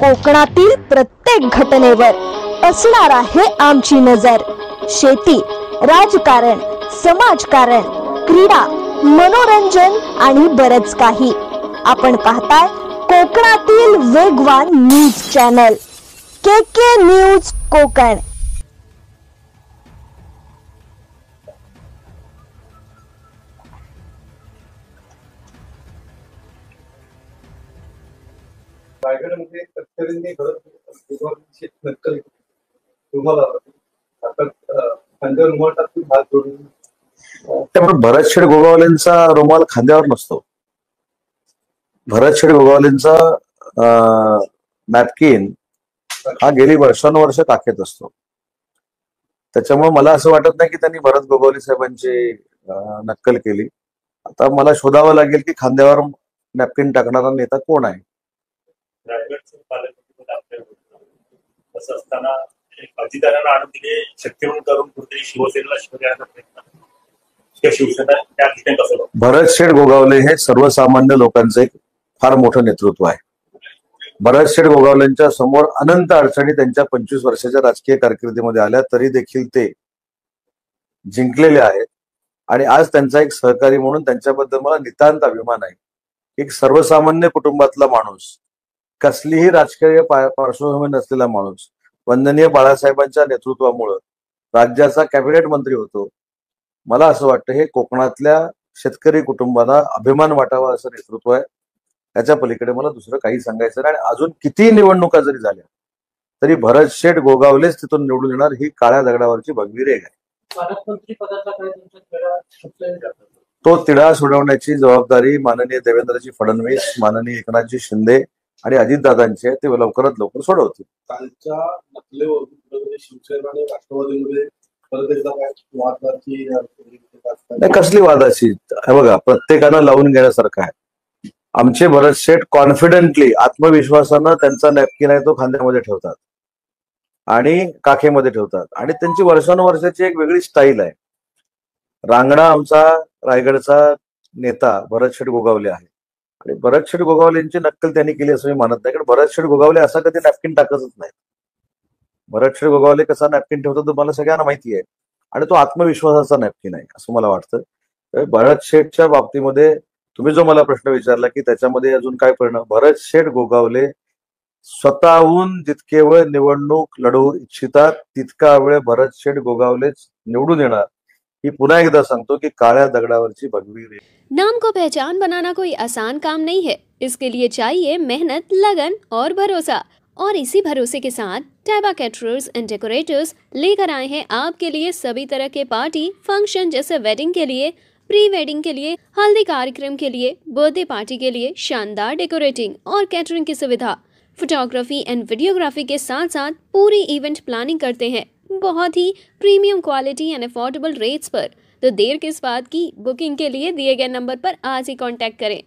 कोकणातील प्रत्येक घटनेवर असणार आहे आमची नजर। शेती, राजकारण, समाजकारण, क्रीडा, मनोरंजन आणि बरच काही। आपण पाहताय कोकणातील वेगवान news channel KK news Konkan. रायगडमध्ये तस्करींनी नक्कल तुम्हाला आता खांद्यावर रुमाल टाकून हात जोडून त्यामुळे भरत शेठ गोगावलेंचा रुमाल खांद्यावर नसतो। भरत शेठ गोगावलेंचा नॅपकिन हा गेली वर्षानुवर्ष टाकेत असतो। त्याच्यामुळे मला असं वाटत नाही की त्यांनी भरत गोगावले साहेबांची नक्कल केली। आता मला शोधावं लागेल की खांद्यावर नॅपकिन टाकणारा नेता कोण आहे। रायगडचं पालकमंत्री असं असताना अजितदादांना आणून दिले शक्य म्हणून करून कुठेतरी शिवसेनेला शिवसेनेचा प्रयत्न शिवसेना त्या ठिकाणी कसं। भरत शेठ गोगावले हे सर्वसामान्य लोकांचं एक फार मोठं नेतृत्व आहे। भरत शेठ गोगावलेंच्या समोर अनंत अडचणी त्यांच्या 25 वर्षाच्या राजकीय कारकिर्दीमध्ये आल्या, तरी देखील ते जिंकलेले आहेत। आणि आज त्यांचा एक सहकारी म्हणून त्यांच्याबद्दल मला नितांत अभिमान आहे। एक सर्वसामान्य कुटुंबातला माणूस, कसलीही राजकीय पार्श्वभूमी नसलेला माणूस, वंदनीय बाळासाहेबांच्या नेतृत्वामुळे राज्याचा कॅबिनेट मंत्री होतो। मला असं वाटतं हे कोकणातल्या शेतकरी कुटुंबाला अभिमान वाटावा असं नेतृत्व आहे। याच्या पलीकडे मला दुसरं काही सांगायचं नाही। आणि अजून किती निवडणुका जरी झाल्या तरी भरत शेठ गोगावलेच तिथून निवडून येणार ही काळ्या दगडावरची भगवी रेघ आहे। पालकमंत्री पदाचा काय तुमच्या तो तिढा सोडवण्याची जबाबदारी माननीय देवेंद्रजी फडणवीस, माननीय एकनाथजी शिंदे आणि अजितदादांची आहे। ते लवकरात लवकर सोडवतील। कालच्या नकलेवरून शिवसेना आणि राष्ट्रवादीमध्ये परत एकदा वादची कसली वादाची बघा, प्रत्येकानं लावून घेण्यासारखं आहे। आमचे भरत शेठ कॉन्फिडेंटली आत्मविश्वासानं त्यांचा नॅपकिन आहे तो खांद्यामध्ये ठेवतात आणि काखेमध्ये ठेवतात आणि त्यांची वर्षानुवर्षाची एक वेगळी स्टाईल आहे। रांगडा आमचा रायगडचा नेता भरत शेठ गोगावले आहे आणि भरत शेठ गोगावलेंची नक्कल त्यांनी केली असं मी मानत नाही। कारण भरत शेठ गोगावले असा कधी नॅपकिन टाकतच नाही। भरत शेठ गोगावले कसा नॅपकिन ठेवतो तर मला सगळ्यांना माहिती आहे आणि तो आत्मविश्वासाचा नॅपकिन आहे असं मला वाटतं। भरत शेठच्या बाबतीमध्ये तुम्ही जो मला प्रश्न विचारला की त्याच्यामध्ये अजून काय परिणाम, भरत शेठ गोगावले स्वतःहून जितके वेळ निवडणूक लढवू इच्छितात तितका वेळ भरत शेठ गोगावलेच निवडून येणार ही पुन्हा एकदा सांगतो की काळ्या दगडावरची भगवी रेघ। नाम को पहचान बनाना कोई आसान काम नहीं है। इसके लिए चाहिए मेहनत, लगन और भरोसा। और इसी भरोसे के साथ टैबा कैटरर्स एंड डेकोरेटर्स लेकर आए हैं आपके लिए सभी तरह के पार्टी फंक्शन जैसे वेडिंग के लिए, प्री वेडिंग के लिए, हल्दी कार्यक्रम के लिए, बर्थडे पार्टी के लिए शानदार डेकोरेटिंग और कैटरिंग की सुविधा। फोटोग्राफी एंड वीडियोग्राफी के साथ साथ पूरी इवेंट प्लानिंग करते हैं बहुत ही premium quality and affordable rates पर। तो देर किस बात की, बुकिंग के लिए दिए गए नंबर पर आज ही कांटेक्ट करें।